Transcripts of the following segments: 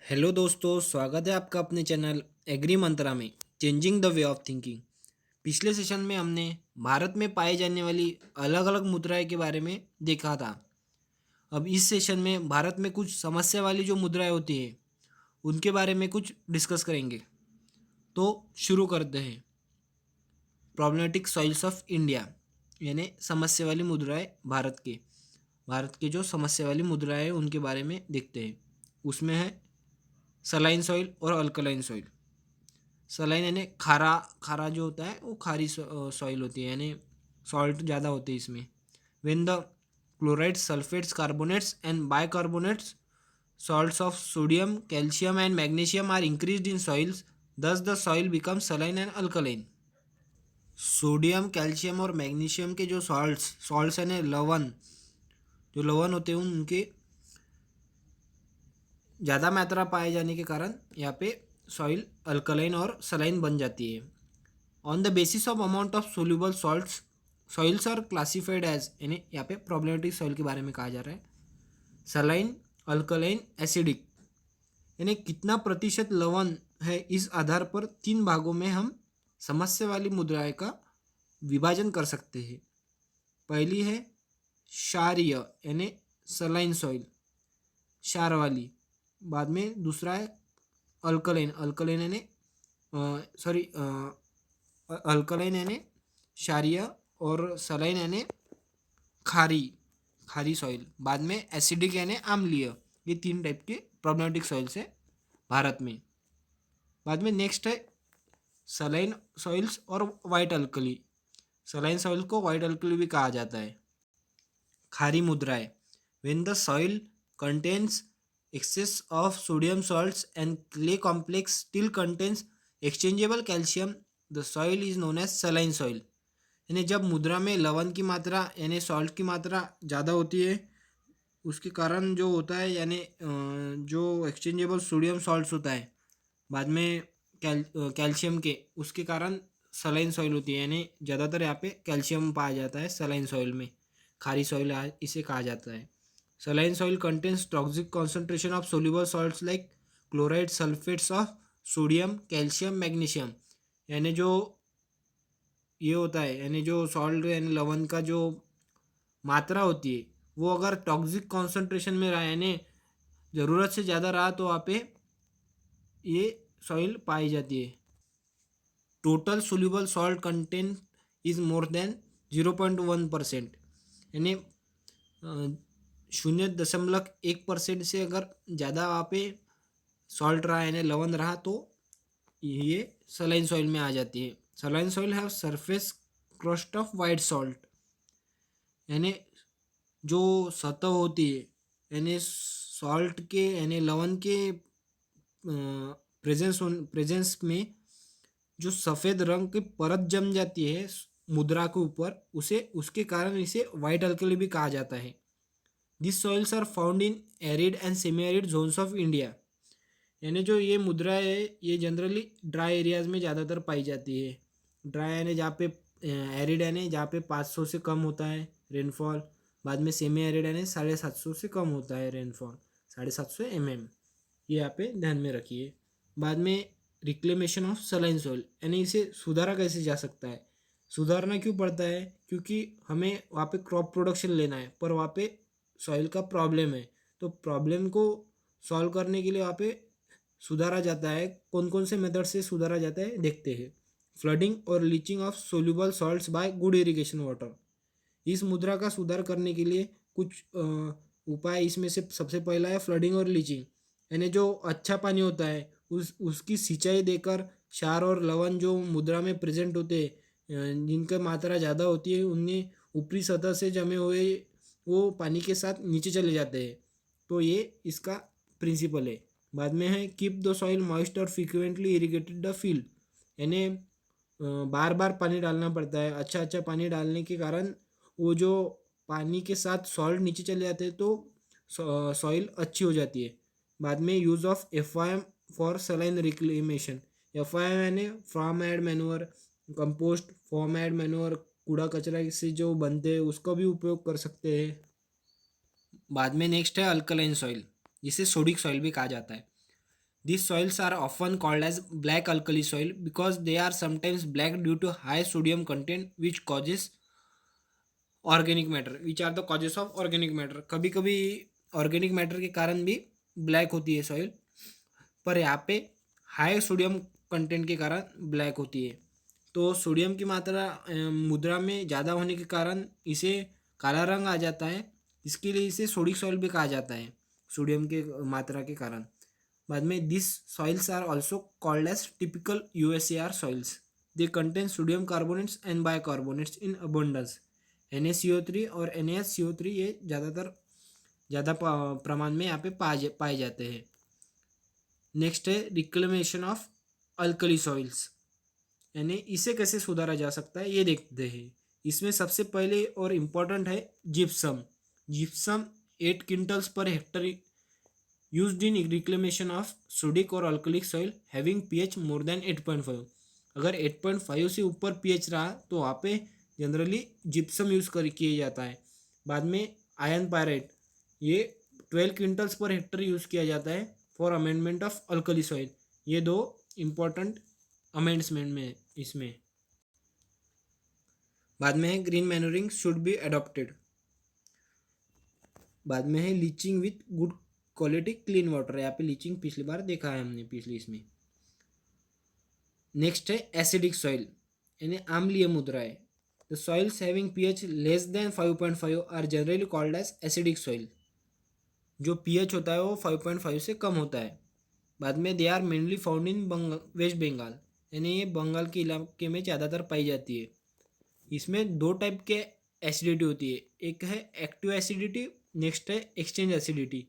Hello दोस्तों, स्वागत है आपका अपने चैनल एग्री मंत्रा में changing the way of thinking. पिछले सेशन में हमने भारत में पाई जाने वाली अलग अलग मुद्राएं के बारे में देखा था। अब इस सेशन में भारत में कुछ समस्या वाली जो मुद्राएं होती हैं उनके बारे में कुछ डिस्कस करेंगे। तो शुरू करते हैं। प्रॉब्लमेटिक सॉइल्स ऑफ इंडिया यानी समस्या वाली मुद्राएं भारत के जो समस्या वाली मुद्राएं हैं उनके बारे में देखते हैं। उसमें है सलाइन सॉइल और अल्कलाइन सॉइल। सलाइन यानी खारा खारा जो होता है वो खारी सॉइल होती है, यानी सॉल्ट ज़्यादा होते हैं इसमें। When the chloride sulphates carbonates and bicarbonates salts of sodium calcium and magnesium are increased in soils, thus the soil becomes saline and alkaline। Sodium calcium और मैग्नीशियम के जो सॉल्ट्स यानी लवण जो लवण होते हैं उनके ज़्यादा मात्रा पाए जाने के कारण यहाँ पे सॉइल अल्कलाइन और सलाइन बन जाती है। On the basis of amount of soluble salts soils are classified as, यानी यहाँ पे प्रॉब्लमेटिक सॉइल के बारे में कहा जा रहा है। सलाइन, अल्कलाइन, एसिडिक, यानी कितना प्रतिशत लवण है, इस आधार पर तीन भागों में हम समस्या वाली मुद्राएं का विभाजन कर सकते हैं। पहली है क्षारीय यानी सलाइन सॉइल, क्षार वाली। बाद में दूसरा है अल्कलाइन, अल्कलाइन यानी अल्कलाइन यानी क्षारीय और सलाइन यानी खारी खारी सॉइल। बाद में एसिडिक यानी अम्लीय। ये तीन टाइप के प्रॉब्लमेटिक सॉइल्स है भारत में। बाद में नेक्स्ट है सलाइन सॉइल्स और वाइट अल्कली। सलाइन सॉइल को वाइट अल्कली भी कहा जाता है। खारी मुद्राएं, when the soil contains excess of sodium salts and clay complex still contains exchangeable calcium, the soil is known as saline soil. यानी जब मुद्रा में लवण की मात्रा यानी सॉल्ट की मात्रा ज़्यादा होती है उसके कारण जो होता है, यानी जो एक्सचेंजेबल सोडियम सॉल्ट्स होता है बाद में कैल्शियम के, उसके कारण सलाइन सॉइल होती है। यानी ज़्यादातर यहाँ पे कैल्शियम पाया जाता है सलाइन सॉइल में। खारी सॉइल इसे कहा जाता है। Saline soil contains toxic concentration of soluble salts like chloride sulphates of sodium calcium magnesium. यानी जो ये होता है, यानी जो सॉल्ट यानी लवण का जो मात्रा होती है वो अगर टॉक्सिक कॉन्सेंट्रेशन में रहा यानी ज़रूरत से ज़्यादा रहा तो वहाँ पे ये सॉइल पाई जाती है। Total soluble salt content is more than 0.1%, यानी 0.1% से अगर ज़्यादा वहाँ पे सॉल्ट रहा यानी लवण रहा तो ये सलाइन सॉइल में आ जाती है। Saline soil have surface crust of white salt, यानी जो सतह होती है यानी सॉल्ट के यानी लवण के प्रेजेंस में जो सफ़ेद रंग की परत जम जाती है मुद्रा के ऊपर, उसे उसके कारण इसे वाइट अल्कली भी कहा जाता है। This soils are found in arid and semi arid zones of India. यानी जो ये मुद्रा है ये जनरली ड्राई एरियाज में ज़्यादातर पाई जाती है। ड्राई यानी जहाँ पे एरिड यानी जहाँ पे 500 से कम होता है रेनफॉल। बाद में सेमी एरिड यानी 750 से कम होता है रेनफॉल, 750 mm। ये यहाँ पे ध्यान में रखिए। बाद में रिक्लेमेशन ऑफ सलाइन सॉइल, यानी इसे सुधारा कैसे जा सकता है। सुधारना क्यों पड़ता है, क्योंकि हमें वहाँ पे क्रॉप प्रोडक्शन लेना है पर वहाँ पे सॉइल का प्रॉब्लम है। तो प्रॉब्लम को सॉल्व करने के लिए वहाँ पे सुधारा जाता है। कौन कौन से मेथड से सुधारा जाता है देखते हैं। फ्लडिंग और leaching of soluble salts by good irrigation water. इस मुद्रा का सुधार करने के लिए कुछ उपाय, इसमें से सबसे पहला है फ्लडिंग और लीचिंग। यानी जो अच्छा पानी होता है उसकी सिंचाई देकर क्षार और लवण जो मुद्रा में प्रेजेंट होते हैं जिनका मात्रा ज़्यादा होती है उन्हें ऊपरी सतह से जमे हुए वो पानी के साथ नीचे चले जाते हैं। तो ये इसका प्रिंसिपल है। बाद में है कीप द सॉइल मॉइस्ट और फ्रिक्वेंटली इरिगेटेड द फील्ड, यानी बार बार पानी डालना पड़ता है। अच्छा अच्छा पानी डालने के कारण वो जो पानी के साथ सॉल्ट नीचे चले जाते हैं तो सॉइल अच्छी हो जाती है। बाद में use of FIM for saline reclamation. FIM यानी farmyard manure, compost, farmyard manure, कूड़ा कचरा से जो बनते हैं उसका भी उपयोग कर सकते हैं। बाद में नेक्स्ट है अल्कलाइन सॉइल, जिसे सोडिक सॉइल भी कहा जाता है। These soils are often called as black alkali soil because they are sometimes black due to high sodium content which causes organic matter which are the causes of organic matter. कभी कभी organic matter के कारण भी black होती है soil, पर यहाँ पे हाई सोडियम कंटेंट के कारण ब्लैक होती है. तो सोडियम की मात्रा मुद्रा में ज़्यादा होने के कारण इसे काला रंग आ जाता है. इसके लिए इसे सोडिक सॉइल भी कहा जाता है सोडियम के मात्रा के कारण. बाद में this soils are also called as typical USAR soils. They contain sodium carbonates and bicarbonates in abundance. NaCO3 और NaSCO3 ये ज़्यादा प्रमाण में यहाँ पे पाए जाते हैं. नेक्स्ट है रिक्लेमेशन ऑफ अल्कली सॉइल्स, यानी इसे कैसे सुधारा जा सकता है ये देखते हैं. इसमें सबसे पहले और इम्पोर्टेंट है gypsum. Gypsum 8 quintals per hectare used in reclamation of sodic or alkalic soil having pH more than 8.5. अगर 8.5 से ऊपर pH रहा तो वहाँ पे जनरली जिप्सम यूज़ किया जाता है. बाद में आयरन पायरेट ये 12 क्विंटल्स पर हेक्टर यूज़ किया जाता है for amendment of alkali soil. ये दो इम्पोर्टेंट अमेंडमेंट में इसमें. बाद में है green manuring should be adopted. बाद में है leaching with good quality clean water. यहाँ पे लीचिंग पिछली बार देखा है हमने पिछली इसमें. नेक्स्ट है एसिडिक सॉइल यानी अम्लीय मुद्रा है. The soils having pH less than 5.5 are generally called as acidic soil. जो pH होता है वो 5.5 से कम होता है. बाद में they are mainly found in West Bengal, यानी ये बंगाल के इलाके में ज़्यादातर पाई जाती है. इसमें दो टाइप के एसिडिटी होती है. एक है एक्टिव एसिडिटी, नेक्स्ट है एक्सचेंज एसिडिटी.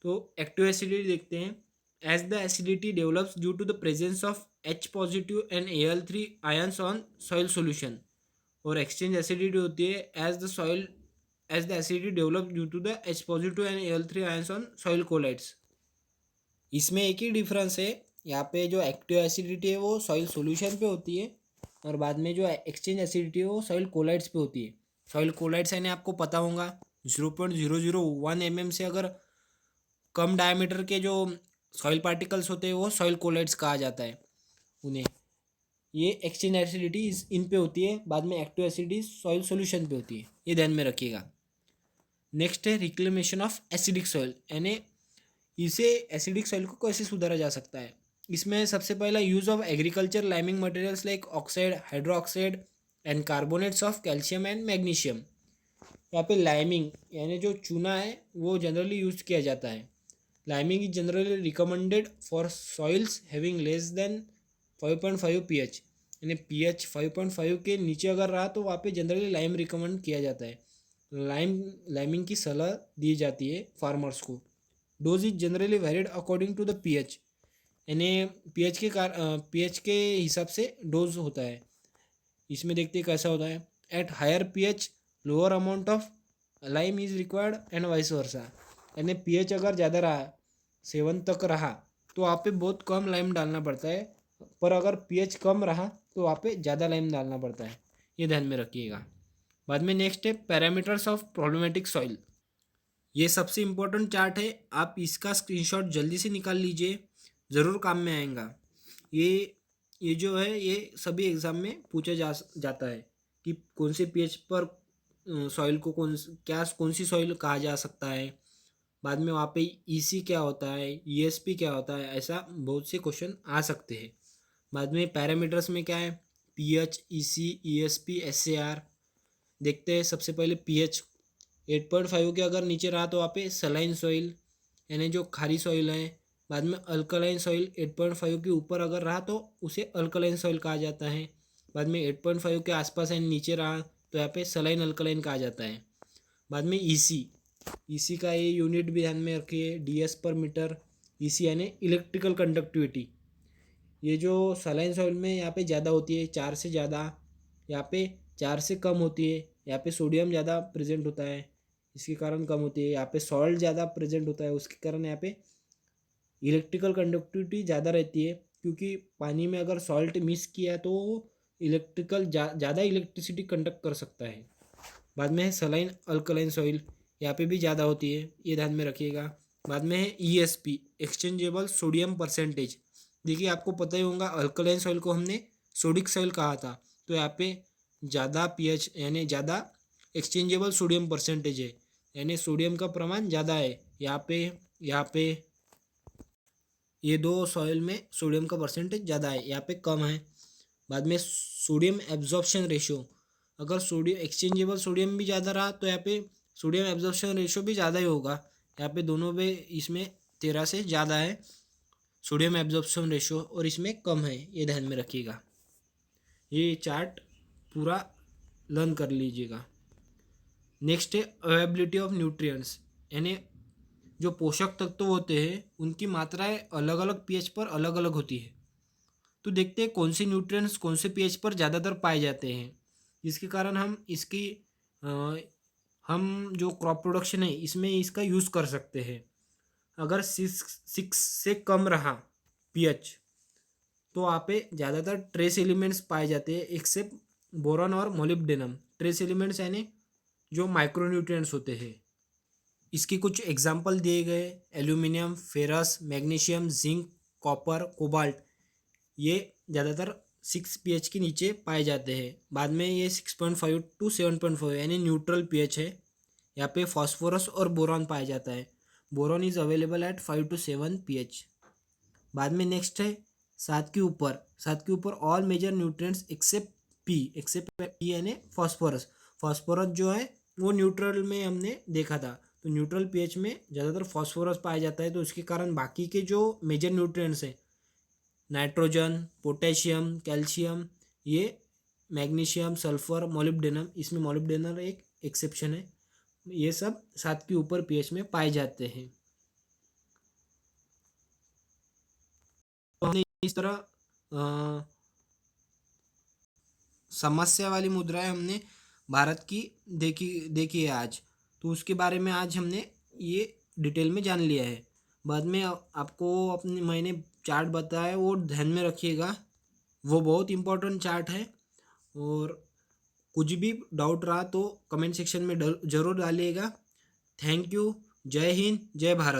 तो एक्टिव एसिडिटी देखते हैं. As the acidity develops due to the presence of H positive and Al3 ions on soil solution. और एक्सचेंज एसिडिटी होती है as the acidity develop due to the H positive and Al3 ions on soil colloids. इसमें एक ही difference है. यहाँ पे जो active acidity है वो सॉइल सॉल्यूशन पे होती है और बाद में जो एक्सचेंज एसिडिटी है वो सॉइल कोलाइड्स पे होती है. सॉइल कोलाइड्स यानी आपको पता होगा 0.001 mm से अगर कम डायमीटर के जो सॉइल पार्टिकल्स होते हैं वो सॉइल कोलाइड्स कहा जाता है उन्हें. ये एक्सचेंज एसिडिटी इन पे होती है. बाद में एक्टिव एसिडिटी सॉइल सॉल्यूशन पे होती है, ये ध्यान में रखिएगा. नेक्स्ट है रिक्लेमेशन ऑफ एसिडिक सॉइल, यानी इसे एसिडिक सॉइल को कैसे सुधारा जा सकता है. इसमें सबसे पहला use of agriculture liming materials like oxide, hydroxide and carbonates of calcium and magnesium. यहाँ पे लाइमिंग यानी जो चूना है वो जनरली यूज किया जाता है. Liming is generally recommended for soils having less than 5.5 pH, यानी pH 5.5 के नीचे अगर रहा तो वहाँ पे जनरली लाइम रिकमेंड किया जाता है. लाइमिंग की सलाह दी जाती है फार्मर्स को. Dose is generally varied according to the pH, यानी pH के हिसाब से डोज होता है. इसमें देखते हैं कैसा होता है. At higher pH lower amount of lime is required and vice versa. यानी pH अगर ज़्यादा रहा 7 तक रहा तो वहाँ पे बहुत कम लाइम डालना पड़ता है, पर अगर pH कम रहा तो वहाँ पे ज़्यादा लाइम डालना पड़ता है, ये ध्यान में रखिएगा. बाद में नेक्स्ट है पैरामीटर्स ऑफ प्रॉब्लमेटिक सॉइल. ये सबसे इम्पोर्टेंट चार्ट है, आप इसका स्क्रीनशॉट जल्दी से निकाल लीजिए, ज़रूर काम में आएगा. ये जो है ये सभी एग्ज़ाम में पूछा जाता है कि कौन से pH पर सॉइल को कौन सी सॉइल कहा जा सकता है. बाद में वहाँ पे EC क्या होता है, ESP क्या होता है, ऐसा बहुत से क्वेश्चन आ सकते हैं. बाद में पैरामीटर्स में क्या है, pH, EC, ESP, SAR. देखते हैं सबसे पहले pH 8.5 के अगर नीचे रहा तो वहाँ पे सलाइन सॉइल यानी जो खारी सॉइल है. बाद में अल्कलाइन सॉइल 8.5 के ऊपर अगर रहा तो उसे अल्कलाइन सॉइल कहा जाता है. बाद में 8.5 के आसपास है नीचे रहा तो यहाँ पे सलाइन अल्कलाइन कहा जाता है. बाद में EC का ये यूनिट भी ध्यान में रखिए, DS पर मीटर. EC यानी इलेक्ट्रिकल कंडक्टिविटी. ये जो सलाइन सॉइल में यहाँ पे ज़्यादा होती है 4 से ज़्यादा, यहाँ पे 4 से कम होती है. यहाँ पे सोडियम ज़्यादा प्रेजेंट होता है इसके कारण कम होती है. यहाँ पे सॉल्ट ज़्यादा प्रेजेंट होता है उसके कारण यहाँ पे इलेक्ट्रिकल कंडक्टिविटी ज़्यादा रहती है, क्योंकि पानी में अगर सॉल्ट मिक्स किया तो ज़्यादा इलेक्ट्रिसिटी कंडक्ट कर सकता है. बाद में है सलाइन अल्कलाइन सॉइल, यहाँ पे भी ज़्यादा होती है, ये ध्यान में रखिएगा. बाद में है ESP, एक्सचेंजेबल सोडियम परसेंटेज। देखिए आपको पता ही होगा, अल्कलाइन सॉइल को हमने सोडिक सॉइल कहा था, तो यहाँ पे ज़्यादा पीएच यानी ज़्यादा एक्सचेंजेबल सोडियम परसेंटेज है, यानी सोडियम का प्रमाण ज़्यादा है। यहाँ पे ये दो सॉइल में सोडियम का परसेंटेज ज़्यादा है, यहाँ पे कम है। बाद में सोडियम एब्जॉर्प्शन रेशियो, अगर सोडियम एक्सचेंजेबल सोडियम भी ज़्यादा रहा तो यहाँ पे सोडियम एब्जॉर्प्शन रेशियो भी ज़्यादा ही होगा। यहाँ पे दोनों पे इसमें 13 से ज़्यादा है सोडियम एब्जॉर्प्शन रेशियो, और इसमें कम है, ये ध्यान में रखिएगा। ये चार्ट पूरा लर्न कर लीजिएगा। नेक्स्ट है अवेबिलिटी ऑफ न्यूट्रिएंट्स, यानी जो पोषक तत्व होते हैं उनकी मात्राएं अलग अलग पीएच पर अलग अलग होती है। तो देखते हैं कौन से न्यूट्रिएंट्स कौन से पीएच पर ज़्यादातर पाए जाते हैं, जिसके कारण हम इसकी हम जो क्रॉप प्रोडक्शन है इसमें इसका यूज़ कर सकते हैं। अगर 6 से कम रहा पीएच तो वहाँ पे ज़्यादातर ट्रेस एलिमेंट्स पाए जाते हैं, एक्सेप्ट बोरॉन और मोलिब्डेनम। ट्रेस एलिमेंट्स यानी जो माइक्रोन्यूट्रिएंट्स होते हैं। इसकी कुछ एग्जाम्पल दिए गए, aluminium, ferrous, magnesium, zinc, copper, cobalt, ये ज़्यादातर 6 पीएच के नीचे पाए जाते हैं। बाद में ये 6.5 टू 7.5 यानी न्यूट्रल पीएच है। यहाँ पे फॉस्फोरस और बोरॉन पाया जाता है। Boron is available at 5 to 7 pH. बाद में नेक्स्ट है 7 के ऊपर all major nutrients except P यानी फॉस्फोरस। फॉस्फोरस जो है वो न्यूट्रल में हमने देखा था, तो न्यूट्रल पीएच में ज़्यादातर फॉस्फोरस पाया जाता है, तो इसके कारण बाकी के जो मेजर न्यूट्रिएंट्स हैं, नाइट्रोजन, पोटेशियम, कैल्शियम, ये मैग्नीशियम, सल्फर, मोलिब्डेनम, इसमें मोलिब्डेनम एक एक्सेप्शन है, ये सब 7 के ऊपर पीएच में पाए जाते हैं। तो हमने इस तरह समस्या वाली मुद्राएं हमने भारत की देखी है आज, तो उसके बारे में आज हमने ये डिटेल में जान लिया है। बाद में आपको अपने मैंने चार्ट बताया वो ध्यान में रखिएगा, वो बहुत इम्पोर्टेंट चार्ट है। और कुछ भी डाउट रहा तो कमेंट सेक्शन में ज़रूर डालिएगा। Thank you. जय हिंद, जय भारत।